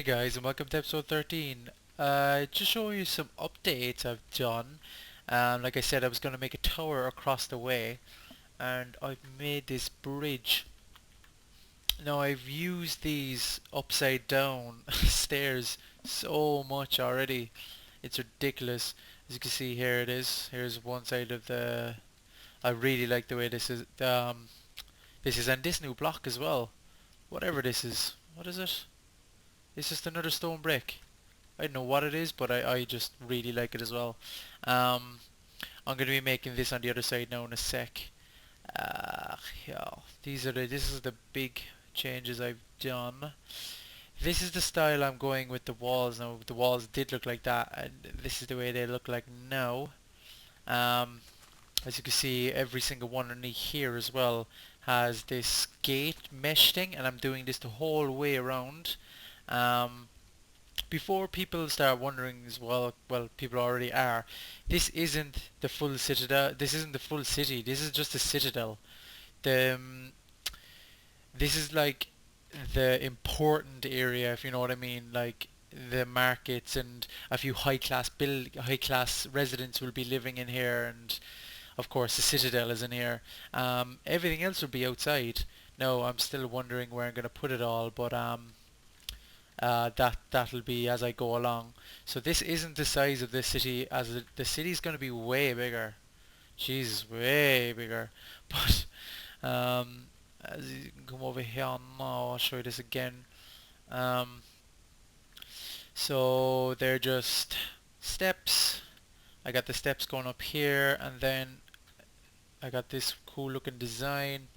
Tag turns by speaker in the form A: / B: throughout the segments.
A: Guys, and welcome to episode 13. Just showing you some updates I've done. Like I said, I was going to make a tower across the way, and I've made this bridge. Now I've used these upside down stairs so much already. It's ridiculous. As you can see, here it is. Here's one side of the... I really like the way this is. And this new block as well. Whatever this is. What is it? It's just another stone brick. I don't know what it is, but I just really like it as well. Um, I'm going to be making this on the other side now in a sec. Yeah, this is the big changes I've done. This is the style I'm going with the walls now. The walls did look like that, and this is the way they look like now. Um, as you can see, every single one underneath here as well has this gate mesh thing, and I'm doing this the whole way around. Um, Before people start wondering as well, people already are. This isn't the full citadel. This isn't the full city. This is just the citadel. The This is like the important area, if you know what I mean. Like the markets and a few high class residents will be living in here, and of course the citadel is in here. Everything else will be outside. No, I'm still wondering where I'm gonna put it all, but that'll be as I go along. So this isn't the size of this city, as the city's going to be way bigger. Jesus, way bigger. But um, as you can come over here now, I'll show you this again. Um, so they're just steps. I got the steps going up here, and then I got this cool looking design.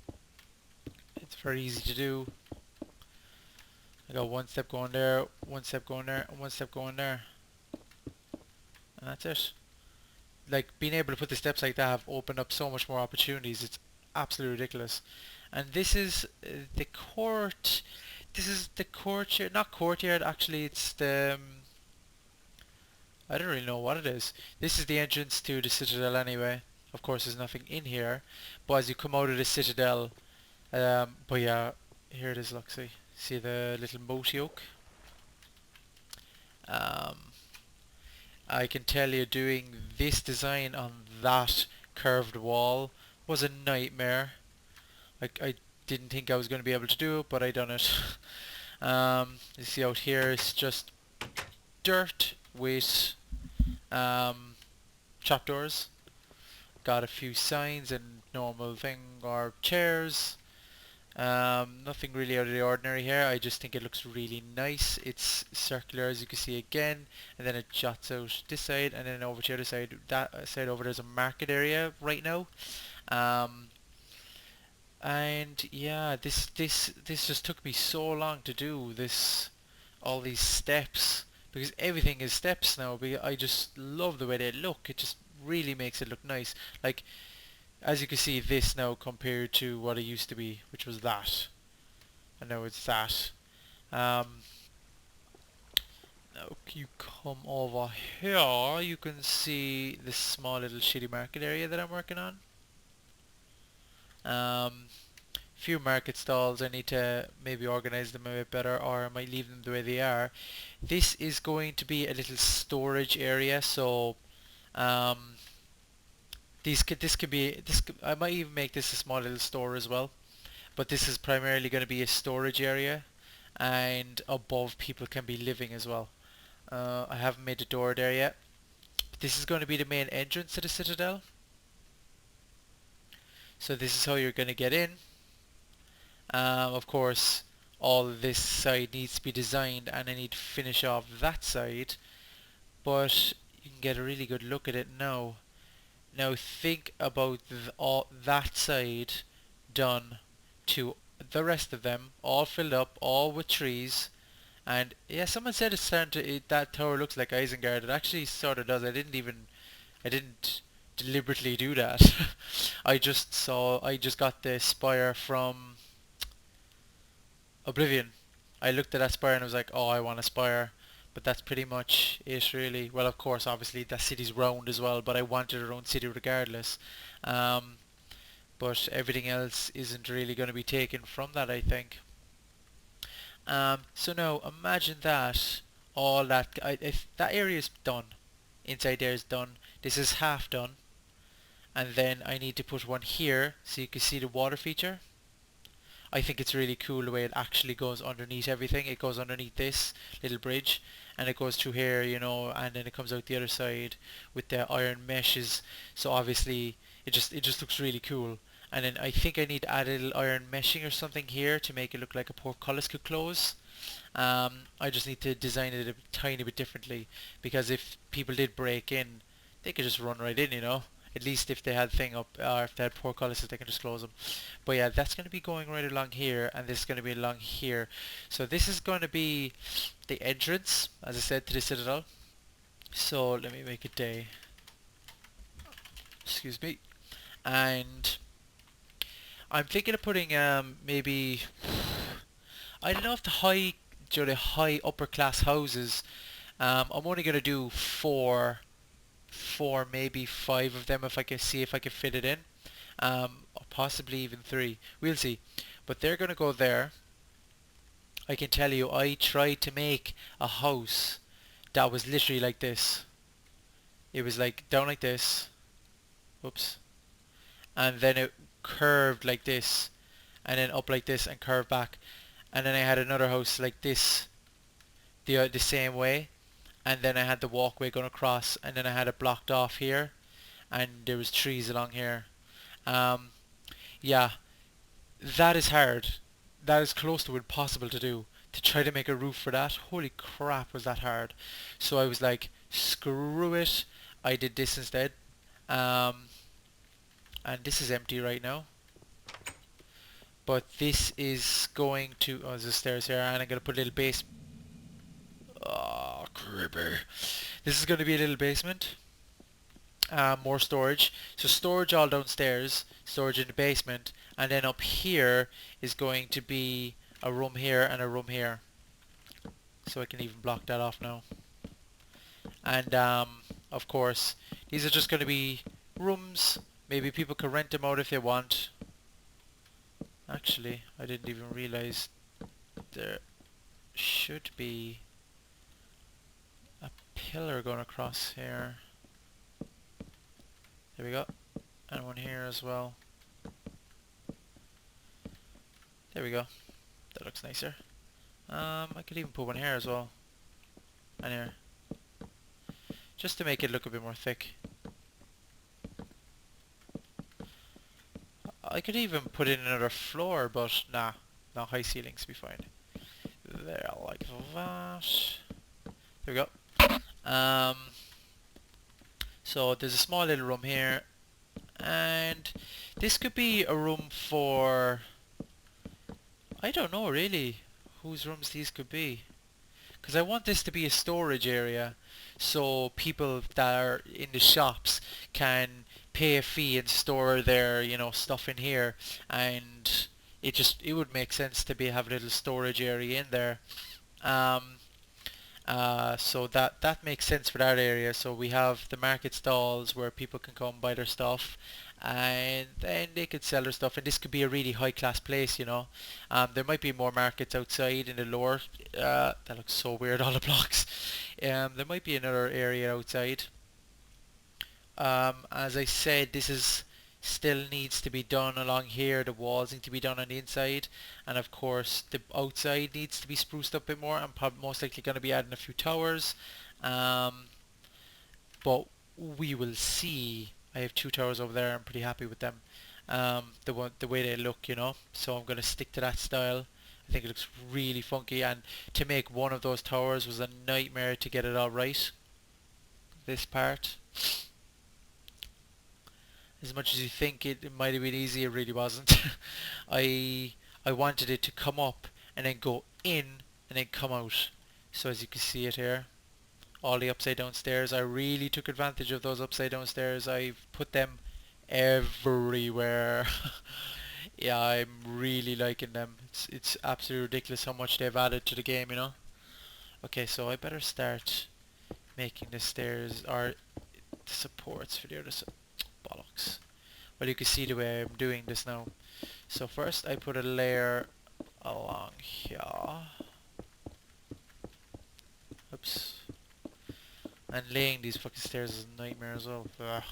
A: It's very easy to do. I got one step going there, one step going there, and one step going there. And that's it. Like, being able to put the steps like that have opened up so much more opportunities. It's absolutely ridiculous. And this is the court. This is the courtyard. Not courtyard, actually. It's the... I don't really know what it is. This is the entrance to the Citadel anyway. Of course, there's nothing in here. But as you come out of the Citadel... but yeah, here it is, look, see the little moat yoke? I can tell you, doing this design on that curved wall was a nightmare. I didn't think I was going to be able to do it, but I done it. You see out here, it's just dirt with trapdoors. Got a few signs and normal thing, or chairs. Nothing really out of the ordinary here. I just think it looks really nice. It's circular, as you can see again, and then it jots out this side, and then over to the other side. That side over there's a market area right now. And yeah, this just took me so long to do this, all these steps, because everything is steps now. But I just love the way they look. It just really makes it look nice. Like, as you can see, this now compared to what it used to be, which was that, and now it's that. Now you come over here, you can see this small little shitty market area that I'm working on. Few market stalls. I need to maybe organize them a bit better, or I might leave them the way they are. This is going to be a little storage area, so I might even make this a small little store as well, but this is primarily going to be a storage area, and above people can be living as well. I haven't made a door there yet. But this is going to be the main entrance to the Citadel. So this is how you're going to get in. Of course, all of this side needs to be designed, and I need to finish off that side, but you can get a really good look at it now. Now think about all that side done to the rest of them, all filled up, all with trees. And yeah, someone said it's starting to, that tower looks like Isengard. It actually sort of does. I didn't deliberately do that. I just got the spire from Oblivion. I looked at that spire and I was like, oh, I want a spire. But that's pretty much it, really. Well, of course, obviously that city's round as well, but I wanted a round city regardless. But everything else isn't really going to be taken from that, I think. So now imagine that all that if that area is done, inside there is done. This is half done, and then I need to put one here so you can see the water feature. I think it's really cool the way it actually goes underneath everything. It goes underneath this little bridge and it goes through here, you know, and then it comes out the other side with the iron meshes. So obviously it just looks really cool. And then I think I need to add a little iron meshing or something here to make it look like a portcullis could close. I just need to design it a tiny bit differently because if people did break in, they could just run right in, you know. At least if they had thing up, or if they had portcullises, they can just close them. But yeah, that's going to be going right along here, and this is going to be along here. So this is going to be the entrance, as I said, to the Citadel. So let me make a day. Excuse me. And I'm thinking of putting maybe I don't know if the high upper class houses. I'm only gonna do four, maybe five of them if I can see if I can fit it in. Or possibly even three. We'll see. But they're gonna go there. I can tell you, I tried to make a house that was literally like this. It was like down like this. Whoops. And then it curved like this, and then up like this and curved back. And then I had another house like this, the same way. And then I had the walkway going across, and then I had it blocked off here, and there was trees along here. Um, yeah, that is hard. That is close to impossible to do. To try to make a roof for that, holy crap, was that hard. So I was like, screw it. I did this instead. Um, and this is empty right now. But this is going to, oh, there's the stairs here, and I'm going to put a little base. Oh, creepy. This is going to be a little basement. More storage. So storage all downstairs, storage in the basement, and then up here is going to be a room here and a room here. So I can even block that off now. And of course, these are just going to be rooms. Maybe people can rent them out if they want. Actually, I didn't even realize there should be a pillar going across here. There we go. And one here as well. There we go. That looks nicer. I could even put one here as well. And here. Just to make it look a bit more thick. I could even put in another floor, but nah. No, high ceilings be fine. There, like that. There we go. So there's a small little room here. And this could be a room for... I don't know really whose rooms these could be. Because I want this to be a storage area. So people that are in the shops can pay a fee and store their, you know, stuff in here. And it would make sense to have a little storage area in there. So that makes sense for that area. So we have the market stalls where people can come buy their stuff, and then they could sell their stuff. And this could be a really high class place, you know. There might be more markets outside in the lower. That looks so weird, all the blocks. There might be another area outside. As I said, this is still needs to be done along here. The walls need to be done on the inside, and of course the outside needs to be spruced up a bit more. I'm probably most likely going to be adding a few towers, but we will see. I have two towers over there. I'm pretty happy with them. The way they look, you know. So I'm going to stick to that style. I think it looks really funky, and to make one of those towers was a nightmare to get it all right. This part. As much as you think it might have been easy, it really wasn't. I wanted it to come up and then go in and then come out. So as you can see it here, all the upside down stairs. I really took advantage of those upside down stairs. I've put them everywhere. Yeah, I'm really liking them. It's absolutely ridiculous how much they've added to the game, you know. Okay, so I better start making the stairs or the supports for the other side. Bollocks. Well, you can see the way I'm doing this now. So first I put a layer along here. Oops. And laying these fucking stairs is a nightmare as well. Ugh.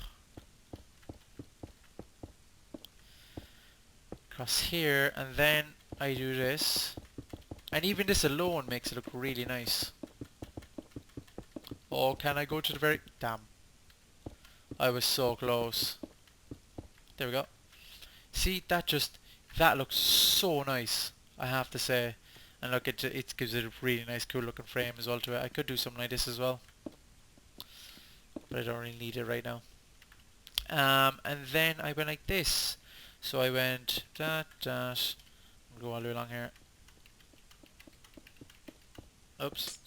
A: Across here, and then I do this. And even this alone makes it look really nice. Oh, can I go to the very... Damn. I was so close. There we go. See, that looks so nice, I have to say. And look, it gives it a really nice, cool looking frame as well to it. I could do something like this as well, but I don't really need it right now. And then I went like this. So I went that. I'll go all the way along here. Oops.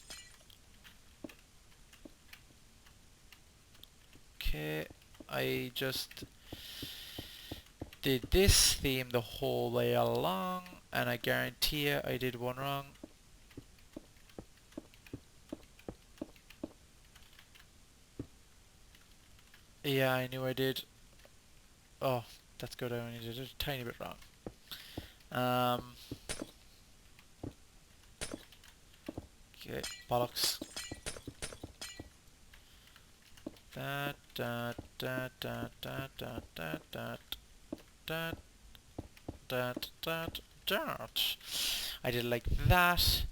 A: Okay, I just did this theme the whole way along, and I guarantee you I did one wrong. Yeah, I knew I did. Oh, that's good. I only did it a tiny bit wrong. Okay, bollocks. That, that, that, that, that, that, that, that, that, that, that, that. I did it like that.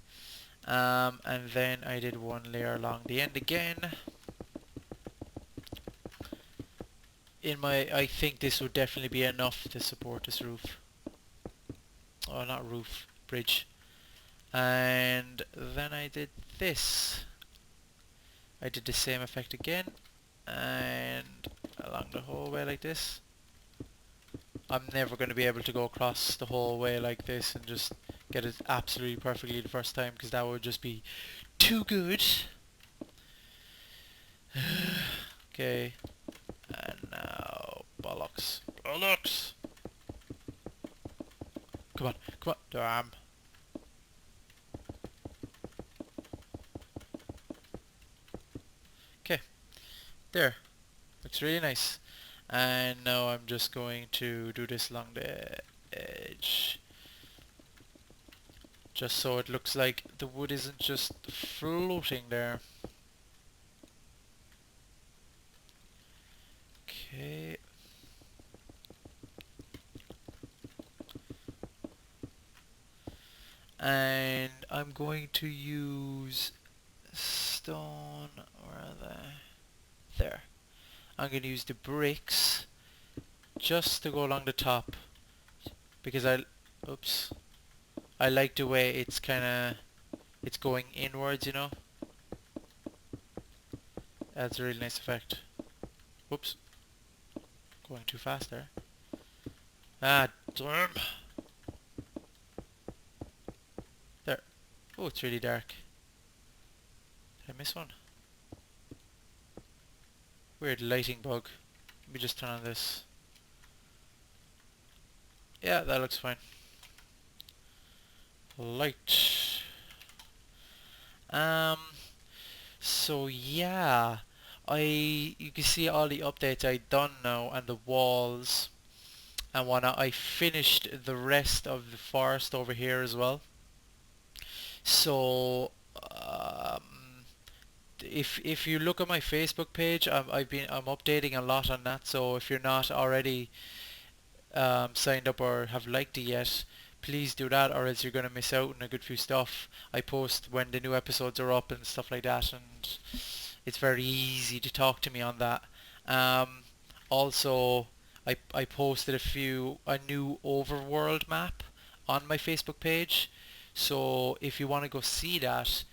A: And then I did one layer along the end again. I think this would definitely be enough to support this roof. Oh, not roof, bridge. And then I did this. I did the same effect again, and along the whole way like this. I'm never going to be able to go across the whole way like this and just get it absolutely perfectly the first time, because that would just be too good. Okay, and now bollocks. Bollocks! Come on, come on, damn. Okay, there. Looks really nice. And now I'm just going to do this along the edge. Just so it looks like the wood isn't just floating there. Okay. And I'm going to use stone, where are they? There. I'm going to use the bricks just to go along the top, because oops, I like the way it's it's going inwards, you know. That's a really nice effect. Whoops, going too fast there. Ah, damn. There. Oh, it's really dark. Did I miss one? Weird lighting bug. Let me just turn on this. Yeah, that looks fine. Light. So yeah, you can see all the updates I done now, and the walls and whatnot. I finished the rest of the forest over here as well. So if you look at my Facebook page, I'm updating a lot on that. So if you're not already signed up or have liked it yet, please do that, or else you're going to miss out on a good few stuff. I post when the new episodes are up and stuff like that, and it's very easy to talk to me on that. Also, I posted a new overworld map on my Facebook page, so if you want to go see that,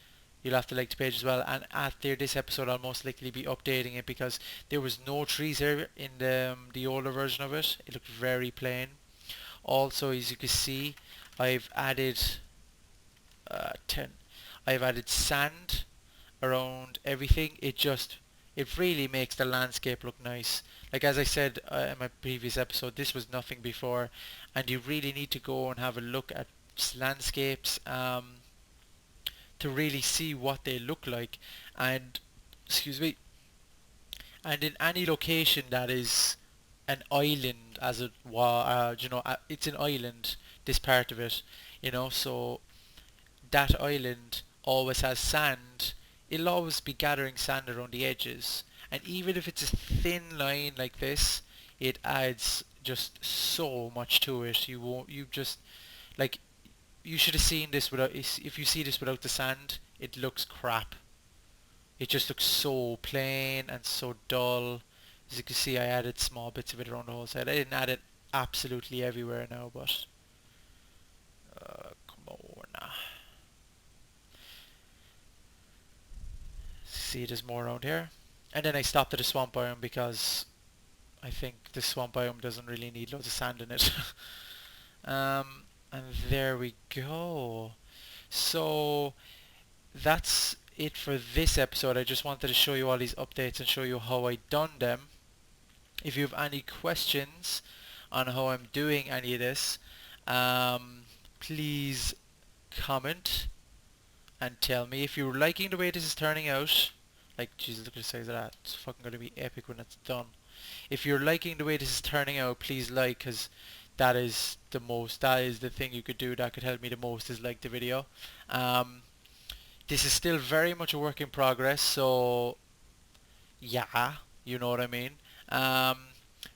A: you'll have to like the page as well. And after this episode, I'll most likely be updating it, because there was no trees here in the older version of it. It looked very plain. Also, as you can see, I've added 10. I've added sand around everything. It really makes the landscape look nice. Like as I said in my previous episode, this was nothing before, and you really need to go and have a look at landscapes to really see what they look like. And excuse me, and in any location that is an island, as it was, it's an island, this part of it, so that island always has sand it'll always be gathering sand around the edges. And even if it's a thin line like this, it adds just so much to it. You just, like, you should have seen this without, if you see this without the sand, it looks crap. It just looks so plain and so dull. As you can see, I added small bits of it around the whole side. I didn't add it absolutely everywhere now, but come on. See, there's more around here. And then I stopped at the swamp biome because I think the swamp biome doesn't really need loads of sand in it. And there we go. So that's it for this episode. I just wanted to show you all these updates and show you how I done them. If you have any questions on how I'm doing any of this, please comment and tell me. If you're liking the way this is turning out, like, Jesus, look at the size of that. It's fucking going to be epic when it's done. If you're liking the way this is turning out, please like, because that is the thing you could do that could help me the most, is like the video. This is still very much a work in progress, so yeah, you know what I mean. Um,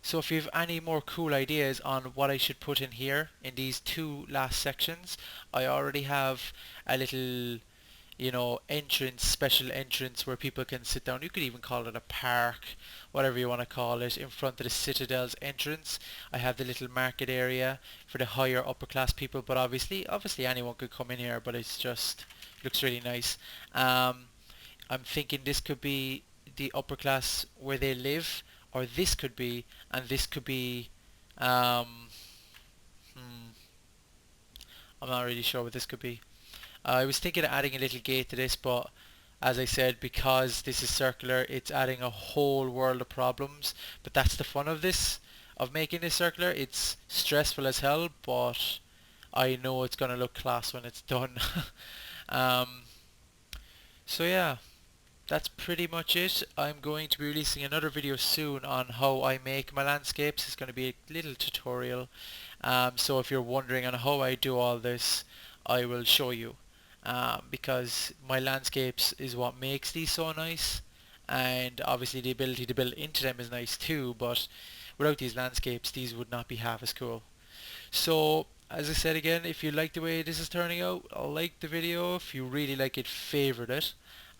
A: so if you have any more cool ideas on what I should put in here in these two last sections, I already have a little, special entrance where people can sit down. You could even call it a park, whatever you want to call it, in front of the Citadel's entrance. I have the little market area for the higher upper class people, but obviously anyone could come in here, but it's just, it looks really nice. I'm thinking this could be the upper class where they live, or this could be, and this could be, um, I'm not really sure what this could be. I was thinking of adding a little gate to this, but as I said, because this is circular, it's adding a whole world of problems. But that's the fun of this, of making this circular. It's stressful as hell, but I know it's gonna look class when it's done. um, so yeah, that's pretty much it. I'm going to be releasing another video soon on how I make my landscapes. It's going to be a little tutorial. So if you're wondering on how I do all this, I will show you. Because my landscapes is what makes these so nice. And obviously the ability to build into them is nice too, but without these landscapes, these would not be half as cool. So, as I said again, if you like the way this is turning out, like the video. If you really like it, favorite it.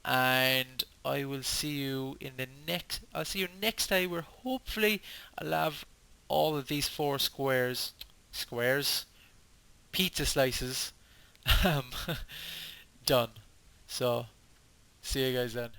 A: And I will see you in the next, I'll see you next time, where hopefully I'll have all of these 4 squares, pizza slices, um, done. So, see you guys then.